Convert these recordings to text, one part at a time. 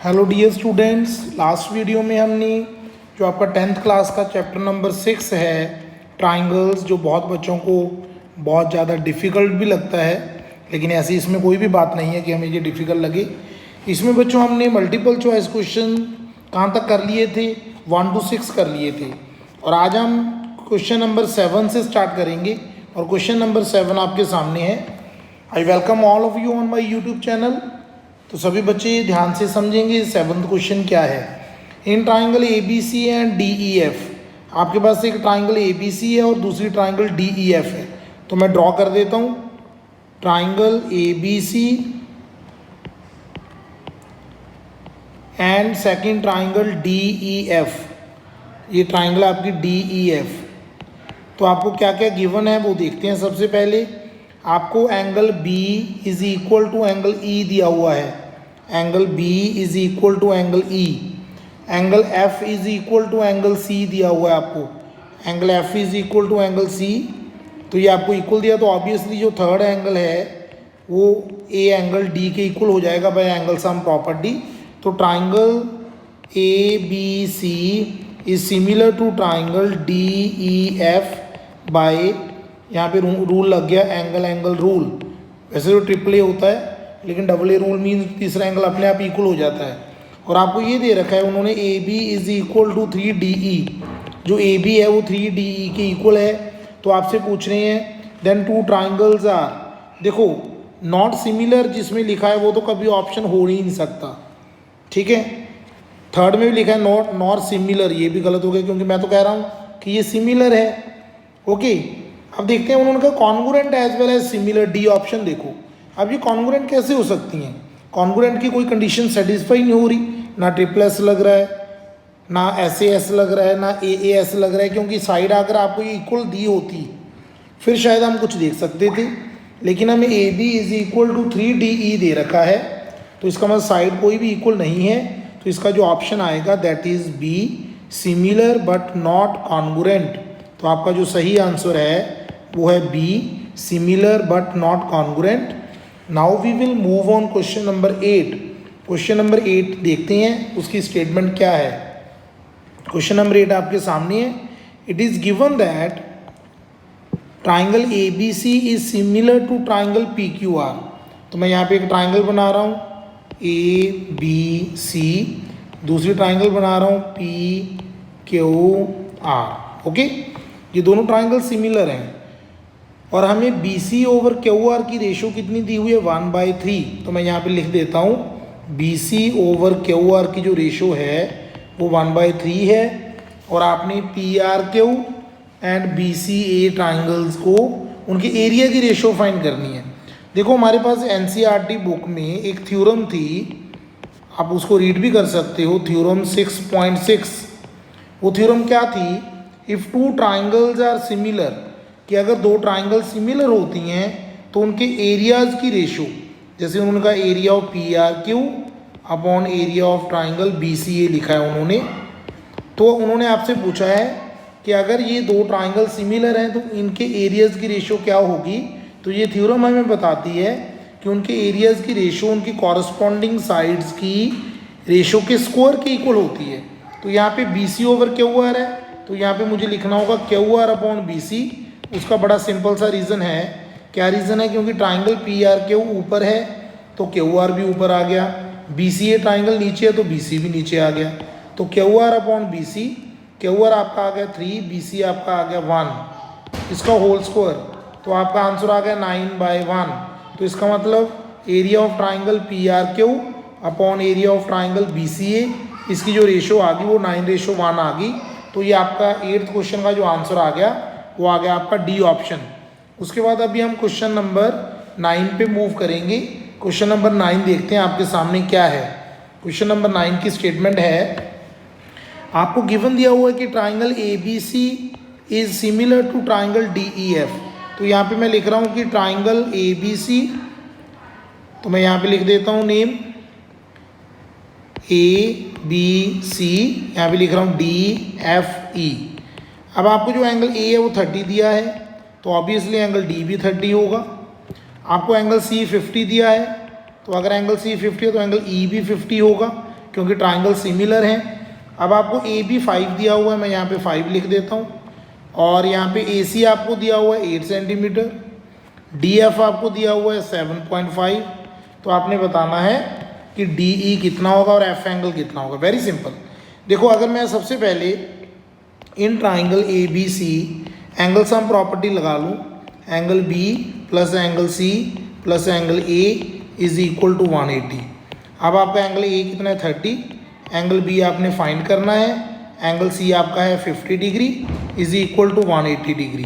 Hello dear students, last video में हमने जो आपका 10th क्लास का चैप्टर नंबर 6 है ट्राइंगल्स, जो बहुत बच्चों को बहुत ज़्यादा डिफ़िकल्ट भी लगता है, लेकिन ऐसी इसमें कोई भी बात नहीं है कि हमें ये डिफ़िकल्ट लगे। इसमें बच्चों हमने मल्टीपल चॉइस क्वेश्चन कहाँ तक कर लिए थे, 1 to 6 कर लिए थे, और आज हम क्वेश्चन नंबर 7 से स्टार्ट करेंगे। और क्वेश्चन नंबर 7 आपके सामने है। I welcome all of you on my YouTube channel. तो सभी बच्चे ध्यान से समझेंगे 7th क्वेश्चन क्या है। In triangle A B C and D E F, आपके पास एक ट्राइंगल ए बी सी है और दूसरी ट्राइंगल डी ई एफ है। तो मैं ड्रॉ कर देता हूँ triangle A B C and second triangle D E F. ये ट्राइंगल आपकी डी ई एफ। तो आपको क्या क्या गिवन है वो देखते हैं। सबसे पहले आपको angle B is equal to angle E दिया हुआ है। Angle B is equal to angle E. Angle F is equal to angle C दिया हुआ है आपको। Angle F is equal to angle C. तो ये आपको इक्वल दिया, तो ऑब्वियसली जो थर्ड एंगल है वो ए एंगल डी के इक्वल हो जाएगा बाय एंगल सम प्रॉपर्टी। तो triangle A B C is similar to triangle D E F by, यहाँ पे रूल लग गया एंगल एंगल रूल। वैसे तो ट्रिपल ए होता है, लेकिन डबल ए रूल मीन्स तीसरा एंगल अपने आप इक्वल हो जाता है। और आपको ये दे रखा है उन्होंने A B is equal to 3DE। जो ए बी है वो 3DE के इक्वल है। तो आपसे पूछ रहे हैं देन टू ट्राइंगल्स आर, देखो नॉट सिमिलर जिसमें लिखा है वो तो कभी ऑप्शन हो ही नहीं सकता, ठीक है। थर्ड में भी लिखा है नॉट सिमिलर, ये भी गलत हो गया क्योंकि मैं तो कह रहा हूँ कि ये सिमिलर है। ओके, अब देखते हैं उन्होंने कहा congruent as well as similar, D option. देखो अब ये कॉन्ग्रुएंट कैसे हो सकती हैं? कॉन्ग्रुएंट की कोई कंडीशन सेटिस्फाई नहीं हो रही, ना ट्रिपल एस लग रहा है, ना SAS लग रहा है, ना AAS लग रहा है, क्योंकि साइड अगर आपको ये इक्वल दी होती फिर शायद हम कुछ देख सकते थे, लेकिन हमें AB is equal to 3DE दे रखा है। तो इसका मतलब साइड कोई भी इक्वल नहीं है। तो इसका जो ऑप्शन आएगा that is B, similar but not congruent. तो आपका जो सही आंसर है वो है B, similar but not congruent. Now we will move on question number 8। Question number 8 देखते हैं उसकी स्टेटमेंट क्या है। क्वेश्चन नंबर 8 आपके सामने है। It is given that triangle A B C is similar to triangle P Q R. तो मैं यहाँ पे एक ट्राइंगल बना रहा हूँ ए बी सी, दूसरी ट्राइंगल बना रहा हूँ पी क्यू आर। ओके, ये दोनों ट्राइंगल सिमिलर हैं और हमें B C over Q R की रेशो कितनी दी हुई है 1/3। तो मैं यहाँ पे लिख देता हूँ B C over Q R की जो रेशो है वो 1/3 है। और आपने P R Q and B C A triangles को उनके एरिया की रेशो फाइंड करनी है। देखो हमारे पास NCERT बुक में एक थ्योरम थी, आप उसको रीड भी कर सकते हो, थ्योरम 6.6। वो थ्योरम क्या थी? If two triangles are similar, कि अगर दो ट्राइंगल सिमिलर होती हैं तो उनके एरियाज़ की रेशो, जैसे उन्होंने कहा area of PRQ upon area of triangle BCA लिखा है उन्होंने। तो उन्होंने आपसे पूछा है कि अगर ये दो ट्राइंगल सिमिलर हैं तो इनके एरियाज़ की रेशो क्या होगी। तो ये थ्योरम हमें बताती है कि उनके एरियाज़ की रेशो उनकी कॉरस्पॉन्डिंग साइड्स की रेशो के स्क्वायर के इक्वल होती है। तो यहाँ पे BC ओवर QR है, तो यहाँ पे मुझे लिखना होगा QR अपॉन BC। उसका बड़ा सिंपल सा रीज़न है। क्या रीज़न है? क्योंकि ट्राइंगल PRQ ऊपर है तो QR भी ऊपर आ गया, BCA ट्राइंगल नीचे है तो BC भी नीचे आ गया। तो QR अपॉन BC, QR आपका आ गया 3, BC आपका आ गया 1, इसका होल स्क्वायर। तो आपका आंसर आ गया 9/1। तो इसका मतलब area of triangle PRQ upon area of triangle BCA, इसकी जो रेशो आ गई वो 9:1 आ गई। तो ये आपका 8th क्वेश्चन का जो आंसर आ गया वो आ गया आपका डी ऑप्शन। उसके बाद अभी हम क्वेश्चन नंबर 9 पे मूव करेंगे। क्वेश्चन नंबर 9 देखते हैं आपके सामने क्या है। क्वेश्चन नंबर 9 की स्टेटमेंट है, आपको गिवन दिया हुआ है कि triangle ABC is similar to triangle DEF। तो यहाँ पे मैं लिख रहा हूँ कि ट्राइंगल ABC, तो मैं यहाँ पे लिख देता हूँ नेम ABC, यहाँ पे लिख रहा हूँ DFE। अब आपको जो एंगल A है वो 30 दिया है, तो ऑब्वियसली एंगल D भी 30 होगा। आपको एंगल C 50 दिया है, तो अगर एंगल C 50 है तो एंगल E भी 50 होगा। क्योंकि ट्राइंगल सिमिलर हैं। अब आपको ए बी 5 दिया हुआ है, मैं यहाँ पे 5 लिख देता हूँ। और यहाँ पे ए सी आपको दिया हुआ है 8 सेंटीमीटर, डी एफ आपको दिया हुआ है 7.5। तो आपने बताना है कि डी ई कितना होगा और एफ एंगल कितना होगा। Very simple. देखो अगर मैं सबसे पहले in triangle A B C angle sum property लगा लूँ, angle B plus angle C plus angle A is equal to 180। अब आपका एंगल ए कितना है 30, एंगल बी आपने फाइंड करना है, एंगल सी आपका है 50 degree is equal to 180 degree.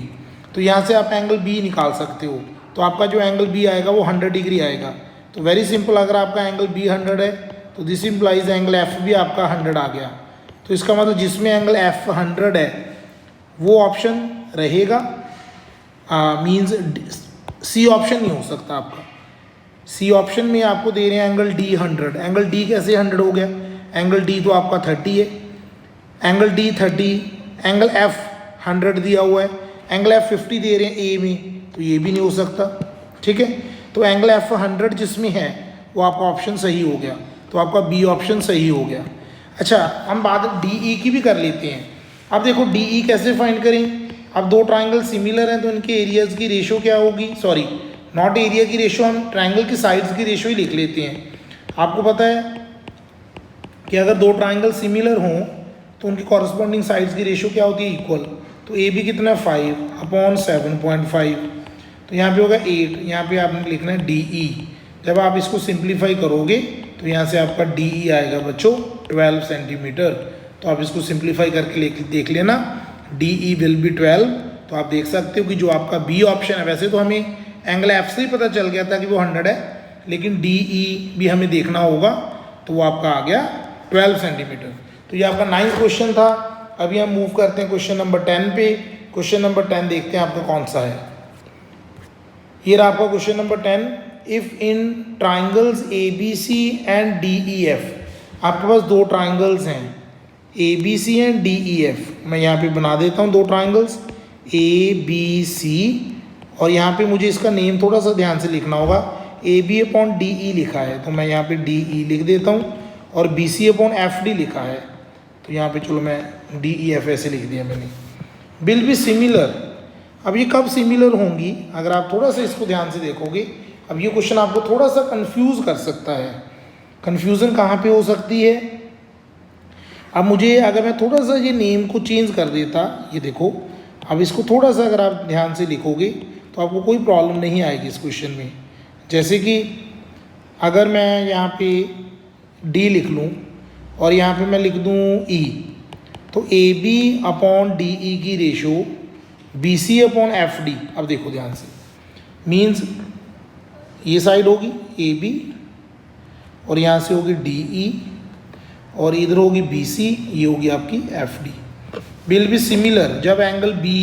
तो यहाँ से आप एंगल बी निकाल सकते हो। तो आपका जो एंगल बी आएगा वो 100 डिग्री आएगा। तो वेरी सिंपल, अगर आपका एंगल बी 100 है तो दिस इम्प्लाइज एंगल एफ भी आपका 100 आ गया। तो इसका मतलब जिसमें एंगल एफ 100 है वो ऑप्शन रहेगा, मीन्स सी ऑप्शन नहीं हो सकता आपका। सी ऑप्शन में आपको दे रहे हैं एंगल डी 100। एंगल डी कैसे 100 हो गया? एंगल डी तो आपका 30 है, एंगल डी 30, एंगल एफ 100 दिया हुआ है, एंगल एफ 50 दे रहे हैं ए में, तो ये भी नहीं हो सकता। ठीक है, तो एंगल एफ 100 जिसमें है वो आपका ऑप्शन सही हो गया। तो आपका बी ऑप्शन सही हो गया। अच्छा, हम बात डी ई की भी कर लेते हैं। अब देखो डी ई कैसे फाइंड करें? अब दो ट्राइंगल सिमिलर हैं तो इनके एरियाज़ की रेशो क्या होगी? सॉरी, नॉट एरिया की रेशो, हम ट्राइंगल की साइड्स की रेशो ही लिख लेते हैं। आपको पता है कि अगर दो ट्राइंगल सिमिलर हों तो उनकी कॉरस्पॉन्डिंग साइड्स की रेशो क्या होती है? इक्वल। तो ए बी कितना है 5/7.5, तो यहाँ पे होगा 8। यहाँ पे आपने लिखना है डी ई। जब आप इसको सिंप्लीफाई करोगे तो यहाँ से आपका डी ई आएगा बच्चों 12 सेंटीमीटर। तो आप इसको सिंप्लीफाई करके देख लेना, डी ई विल बी 12। तो आप देख सकते हो कि जो आपका बी ऑप्शन है, वैसे तो हमें एंगल एफ से ही पता चल गया था कि वो 100 है, लेकिन डी ई भी हमें देखना होगा, तो वो आपका आ गया 12 सेंटीमीटर। तो ये आपका 9th क्वेश्चन था। अभी हम मूव करते हैं क्वेश्चन नंबर 10 पे। क्वेश्चन नंबर 10 देखते हैं आपका कौन सा है। ये रहा आपका question number 10। If in triangles A B C and D E F, आपके पास दो ट्राइंगल्स हैं ए B C and D E एफ। मैं यहाँ पे बना देता हूँ दो ट्राइंगल्स ए बी सी, और यहाँ पे मुझे इसका नेम थोड़ा सा ध्यान से लिखना होगा। A B upon D E लिखा है तो मैं यहाँ पे डी ई लिख देता हूँ, और B C upon F D लिखा है तो यहाँ पे चलो मैं डी ई एफ ऐसे लिख दिया मैंने। Will be similar. अब ये कब सिमिलर होंगी? अगर आप थोड़ा सा इसको ध्यान से देखोगे, अब ये क्वेश्चन आपको थोड़ा सा कंफ्यूज कर सकता है। कंफ्यूजन कहाँ पे हो सकती है? अब मुझे अगर मैं थोड़ा सा ये नेम को चेंज कर देता, ये देखो, अब इसको थोड़ा सा अगर आप ध्यान से लिखोगे तो आपको कोई प्रॉब्लम नहीं आएगी इस क्वेश्चन में। जैसे कि अगर मैं यहाँ पे डी लिख लूँ और यहाँ पे मैं लिख दूँ ई, तो A B upon D E की ratio B C upon F D. अब देखो ध्यान से, मीन्स ये साइड होगी ए बी और यहाँ से होगी डी ई और इधर होगी बी सी, ये होगी आपकी F D. Will be similar जब एंगल बी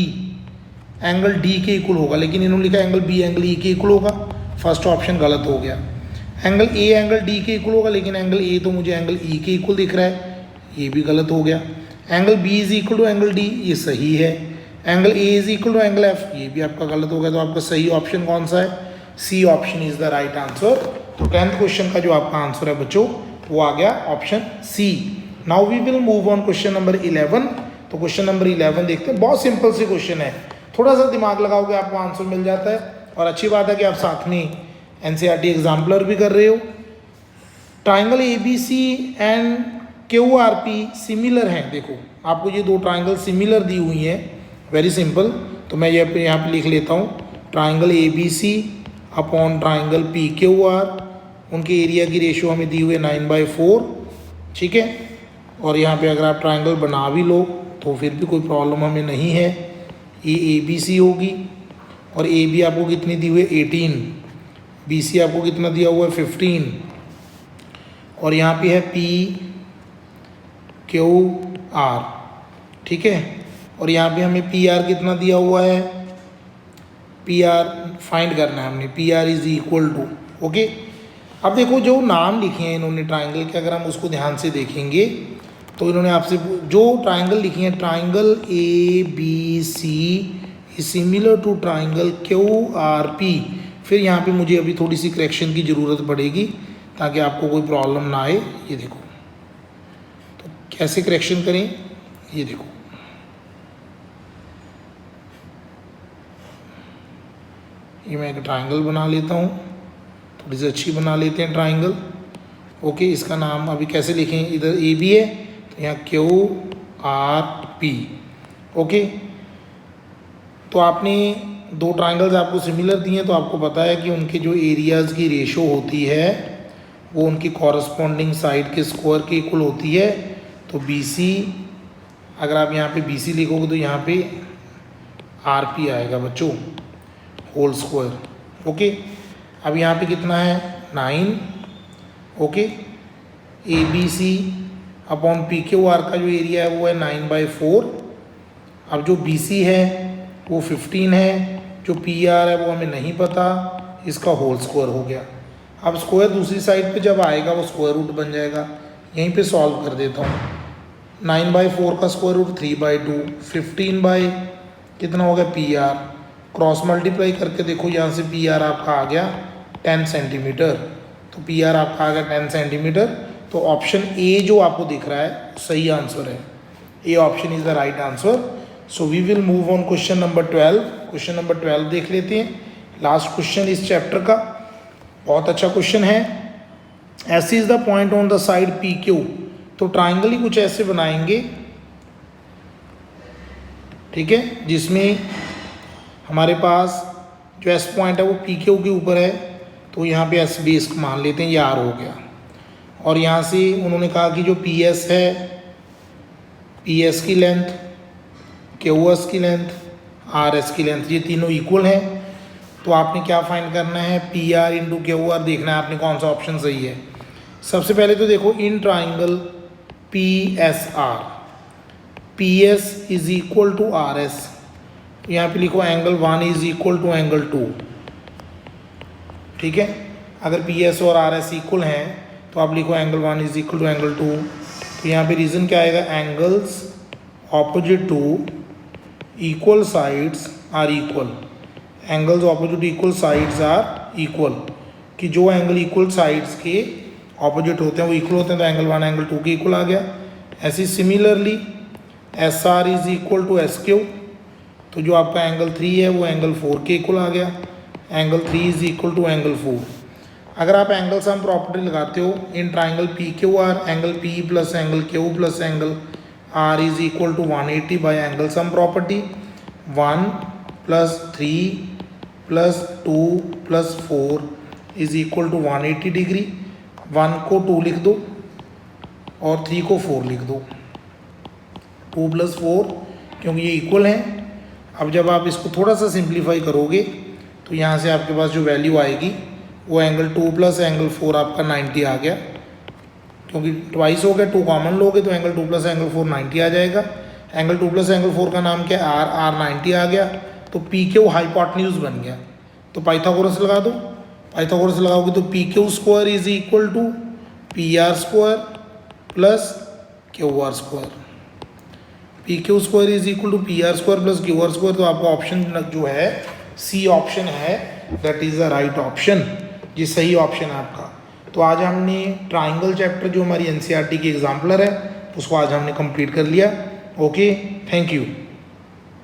एंगल डी के इक्वल होगा, लेकिन इन्होंने लिखा एंगल बी एंगल ई के इक्वल होगा। फर्स्ट ऑप्शन गलत हो गया। एंगल ए एंगल डी के इक्वल होगा, लेकिन एंगल ए तो मुझे एंगल ई के इक्वल दिख रहा है, ये भी गलत हो गया। Angle B is equal to angle D, ये सही है। Angle A is equal to angle F, ये भी आपका गलत हो गया। तो आपका सही ऑप्शन कौन सा है? C option is the right answer. तो 10th क्वेश्चन का जो आपका आंसर है बच्चों वो आ गया option C. Now we will move on question number 11। तो क्वेश्चन नंबर 11 देखते हैं। बहुत सिंपल सी क्वेश्चन है, थोड़ा सा दिमाग लगाओगे आपको आंसर मिल जाता है। और अच्छी बात है कि आप साथ में एनसीईआरटी एग्जाम्पलर भी कर रहे हो। Triangle A B C and Q R P similar हैं। देखो आपको ये दो ट्राइंगल सिमिलर दी हुई हैं, वेरी सिंपल। तो मैं ये यहाँ पे लिख लेता हूँ triangle A B C upon triangle P Q R. उनके एरिया की रेशो हमें दी हुई है 9/4, ठीक है। और यहाँ पे अगर आप ट्राइंगल बना भी लो तो फिर भी कोई प्रॉब्लम हमें नहीं है। ये ए बी सी होगी और ए बी आपको कितनी दी हुई है 18, बी सी आपको कितना दिया हुआ है 15, और यहाँ पे है पी क्यू आर, ठीक है। और यहाँ पे हमें पी आर कितना दिया हुआ है, पी आर फाइंड करना है हमने, P R is equal to, okay. अब देखो जो नाम लिखे हैं इन्होंने ट्राइंगल के, अगर हम उसको ध्यान से देखेंगे तो इन्होंने आपसे जो ट्राइंगल लिखी है, triangle A B C is similar to triangle Q R P. फिर यहाँ पे मुझे अभी थोड़ी सी करेक्शन की ज़रूरत पड़ेगी ताकि आपको कोई प्रॉब्लम ना आए। ये देखो कैसे करेक्शन करें, ये देखो, ये मैं एक ट्राइंगल बना लेता हूँ, थोड़ी सी अच्छी बना लेते हैं ट्राइंगल। ओके, इसका नाम अभी कैसे लिखें, इधर ए बी है तो यहाँ क्यू आर पी। ओके, तो आपने दो ट्राइंगल्स आपको सिमिलर दिए हैं, तो आपको पता है कि उनके जो एरियाज़ की रेशो होती है वो उनकी कॉरस्पॉन्डिंग साइड के स्क्वायर के इक्वल होती है। तो बी सी, अगर आप यहाँ पे बी सी लिखोगे तो यहाँ पे आर पी आएगा बच्चों, होल स्क्वायर। ओके, अब यहाँ पे कितना है 9। Okay, A B C upon P Q R का जो एरिया है वो है 9/4। अब जो बी सी है वो 15 है, जो पी आर है वो हमें नहीं पता, इसका होल स्क्वायर हो गया। अब स्क्वायर दूसरी साइड पे जब आएगा वो स्क्वायर रूट बन जाएगा। यहीं पे सॉल्व कर देता हूँ, 9/4 का स्क्वायर रूट 3/2, 15 बाई कितना हो गया पी आर, क्रॉस मल्टीप्लाई करके देखो, यहाँ से पी आर आपका आ गया 10 सेंटीमीटर। तो पी आर आपका आ गया 10 सेंटीमीटर। तो ऑप्शन ए जो आपको दिख रहा है सही आंसर है, A option is the right answer. So we will move on question number 12। Question number 12 देख लेते हैं, लास्ट क्वेश्चन इस चैप्टर का, बहुत अच्छा क्वेश्चन है। ऐसी is the point on the side P Q. तो ट्राइंगल ही कुछ ऐसे बनाएंगे, ठीक है, जिसमें हमारे पास जो एस पॉइंट है वो पी क्यू के ऊपर है। तो यहाँ पे एस बेस मान लेते हैं, ये आर हो गया। और यहाँ से उन्होंने कहा कि जो पी एस है, पी एस की लेंथ, क्यू एस की लेंथ, आर एस की लेंथ, ये तीनों इक्वल हैं। तो आपने क्या फाइंड करना है, P R into Q R देखना है आपने कौन सा ऑप्शन सही है। सबसे पहले तो देखो, in triangle P S R, P S is equal to R S, यहाँ पे लिखो angle 1 is equal to angle 2, ठीक है। अगर पी एस और आर एस इक्वल हैं तो आप लिखो angle 1 is equal to angle 2। तो यहाँ पे रीज़न क्या आएगा, angles opposite to equal sides are equal, angles opposite equal sides are equal, कि जो एंगल इक्वल साइड्स के ऑपोजिट होते हैं वो इक्वल होते हैं, तो एंगल 1 एंगल 2 के इक्वल आ गया। ऐसे similarly S R is equal to S Q, तो जो आपका एंगल 3 है वो एंगल 4 के इक्वल आ गया, angle 3 is equal to angle 4। अगर आप एंगल सम प्रॉपर्टी लगाते हो in triangle P Q R, angle P plus angle Q plus angle R is equal to 180 by angle sum property, 1 + 3 + 2 + 4 is equal to 180 degree. 1 को 2 लिख दो और 3 को 4 लिख दो, 2 + 4, क्योंकि ये इक्वल हैं। अब जब आप इसको थोड़ा सा सिंप्लीफाई करोगे तो यहाँ से आपके पास जो वैल्यू आएगी वो एंगल 2 + एंगल 4 आपका 90 आ गया, क्योंकि ट्वाइस हो गया, 2 कॉमन लोगे तो एंगल 2 + एंगल 4 90 आ जाएगा। एंगल 2 + एंगल 4 का नाम क्या है, आर, आर 90 आ गया। तो पी क्यू हाइपोटेन्यूज बन गया। तो पाइथागोरस लगा दो, पाइथागोरस लगाओगे तो P Q square is equal to P R square plus Q R square, P Q square is equal to P R square plus Q R square. तो आपका option जो है सी ऑप्शन है, that is the right option, ये सही option है आपका। तो आज हमने ट्राइंगल चैप्टर जो हमारी एनसीईआरटी की एग्जाम्पलर है उसको आज हमने कंप्लीट कर लिया। Okay, thank you.